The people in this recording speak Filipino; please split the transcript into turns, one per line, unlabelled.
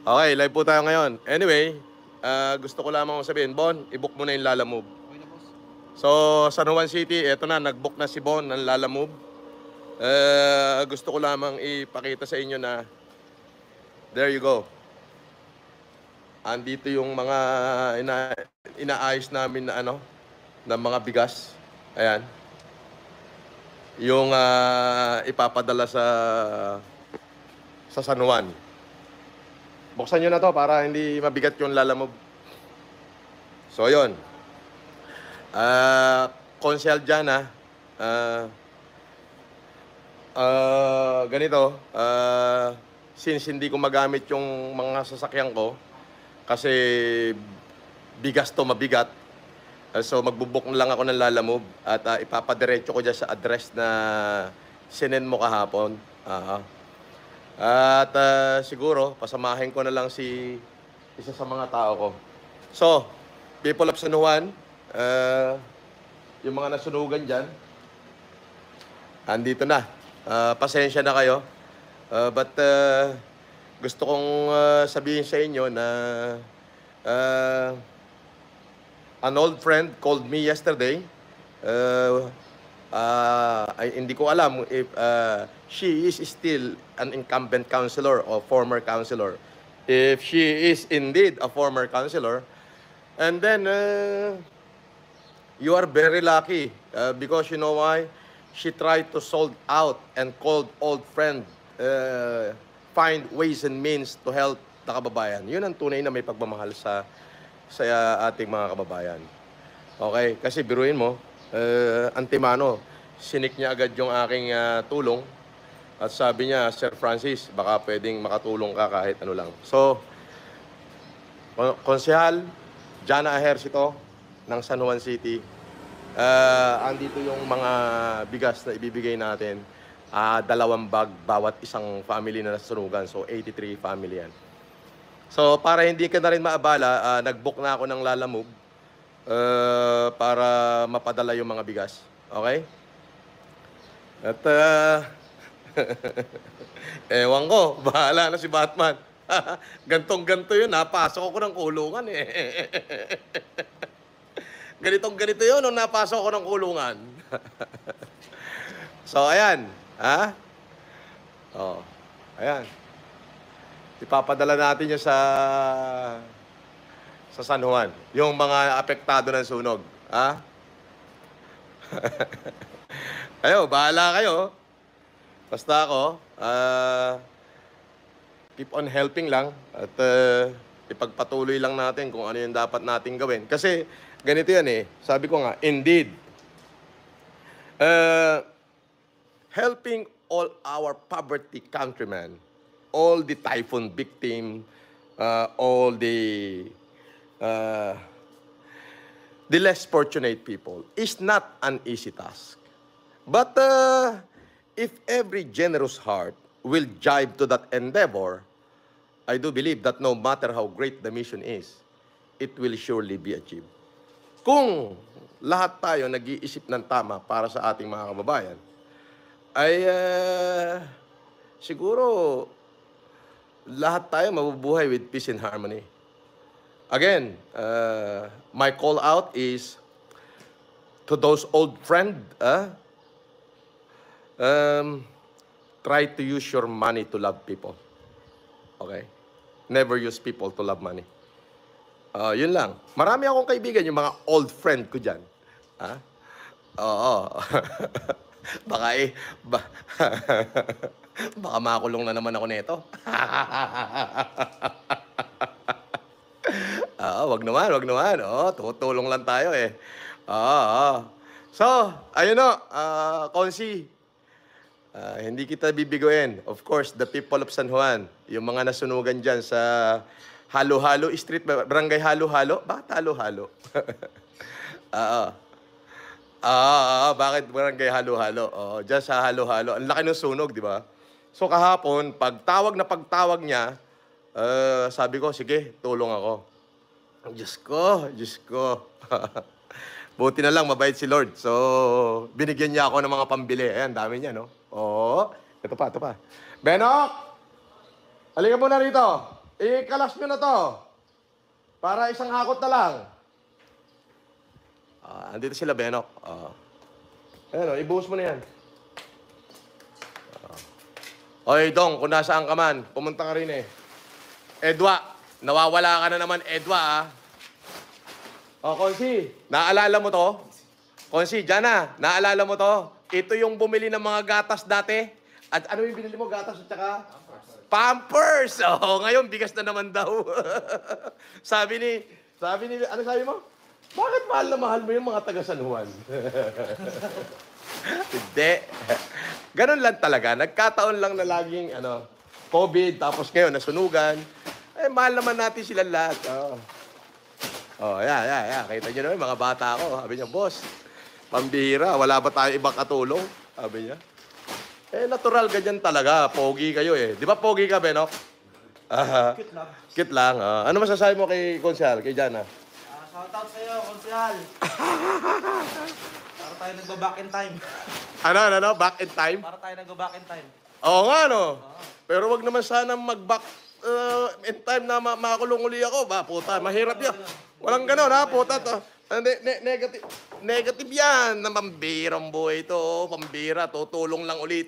Okay, live po tayo ngayon. Anyway, gusto ko lamang sabihin, Bon, i-book mo na yung Lalamove.
Okay na, boss.
So, San Juan City, eto na, nag-book na si Bon ng Lalamove. Gusto ko lamang ipakita sa inyo na there you go. Andito yung mga inaayos namin na na mga bigas. Ayan. Yung ipapadala sa San Juan. Buksan nyo na to para hindi mabigat yung Lalamove. So, yun. Konsyal dyan, ganito, since hindi ko magamit yung mga sasakyan ko, kasi bigas to mabigat, so magbubuk lang ako ng Lalamove at ipapadiretso ko dyan sa address na sinend mo kahapon. At siguro, pasamahin ko na lang si isa sa mga tao ko. So, people of San Juan, yung mga nasunugan dyan, andito na. Pasensya na kayo. But gusto kong sabihin sa inyo na an old friend called me yesterday. Hindi ko alam if she is still an incumbent councilor or former councilor. If she is indeed a former councilor, and then you are very lucky because you know why? She tried to sold out and called old friend, find ways and means to help the kababayan. Yun ang tunay na may pagmamahal sa ating mga kababayan. Okay? Kasi biruin mo, antimano, sinik niya agad yung aking tulong at sabi niya, Sir Francis, baka pwedeng makatulong ka kahit ano lang. So, Konsehal Jana Ejercito ng San Juan City, andito yung mga bigas na ibibigay natin. 2 bag bawat isang family na nasunugan. So, 83 family yan. So, para hindi ka na rin maabala, nag-book na ako ng Lalamove para mapadala yung mga bigas. Okay? At, ewan ko, bahala na si Batman. Gantong-ganto yun, napasok ako ng kulungan eh. Ganitong-ganito yun nung napasok ako ng kulungan. So, ayan. Ayan. Ipapadala natin yun sa San Juan. Yung mga apektado ng sunog. Ayo, bahala kayo. Basta ako, keep on helping lang at ipagpatuloy lang natin kung ano yung dapat nating gawin. Kasi ganito yan eh. Sabi ko nga, indeed, helping all our poverty countrymen, all the typhoon victim, all the less fortunate people is not an easy task. But if every generous heart will jive to that endeavor, I do believe that no matter how great the mission is, it will surely be achieved. Kung lahat tayo nag-iisip ng tama para sa ating mga kababayan, ay siguro lahat tayo mabubuhay with peace and harmony. Again, my call out is to those old friends, try to use your money to love people. Okay? Never use people to love money. Yun lang. Marami akong kaibigan, yung mga old friend ko dyan. Oo. Baka baka makulong na naman ako nito. Wag naman. Tutulong lang tayo eh. So, ayun o, Konsi, hindi kita bibiguin. Of course, the people of San Juan, yung mga nasunugan dyan sa Halo-Halo Street, Barangay Halo-Halo. Bakit Halo-Halo? Bakit Barangay Halo-Halo? Dyan sa Halo-Halo. Ang laki ng sunog, di ba? So kahapon, pagtawag niya, sabi ko, sige, tulong ako. Diyos ko. Buti na lang, mabait si Lord. So, binigyan niya ako ng mga pambili. Ayan, dami niya, no? Ito pa. Benok! Halika muna rito. ikalas nyo na to. Para isang hakot na lang. Andito sila, Benok. Ayan, ibuhos mo na yan. Oy, Dong, kung nasaan ka man, pumunta ka rin eh. Edwa, nawawala ka na naman, Edwa, Konsi, naalala mo to? Konsi, Jana, naalala mo to? Ito yung bumili ng mga gatas dati. At ano yung binili mo, gatas at saka? Pampers! Ngayon, bigas na naman daw. sabi ni, ano sabi mo? Bakit mahal na mahal mo yung mga taga San Juan? Hindi. Ganun lang talaga. Nagkataon lang na laging, COVID, tapos ngayon, nasunugan. Mahal naman natin silang lahat. Yeah. Kita nyo naman, mga bata ko. Sabi niya, boss, pambihira, wala ba tayo ibang katulong? Sabi niya. Natural ganyan talaga. Pogi kayo eh. Di ba pogi ka, Benok?
Cute lang.
Cute lang. Ano masasabi mo kay Konsyal, kay Jana?
Shoutout sa'yo, Konsyal. Para tayo nagba-back in time.
Ano? Back in time?
Para tayo nagba-back in time.
Oo nga, no? Pero wag naman sana mag-back in time na makakulong uli ako. Puta, mahirap yan. Walang ganon, ha? Puta, negative yan. Na pambirang buhay ito. Pambira, tutulong lang ulit.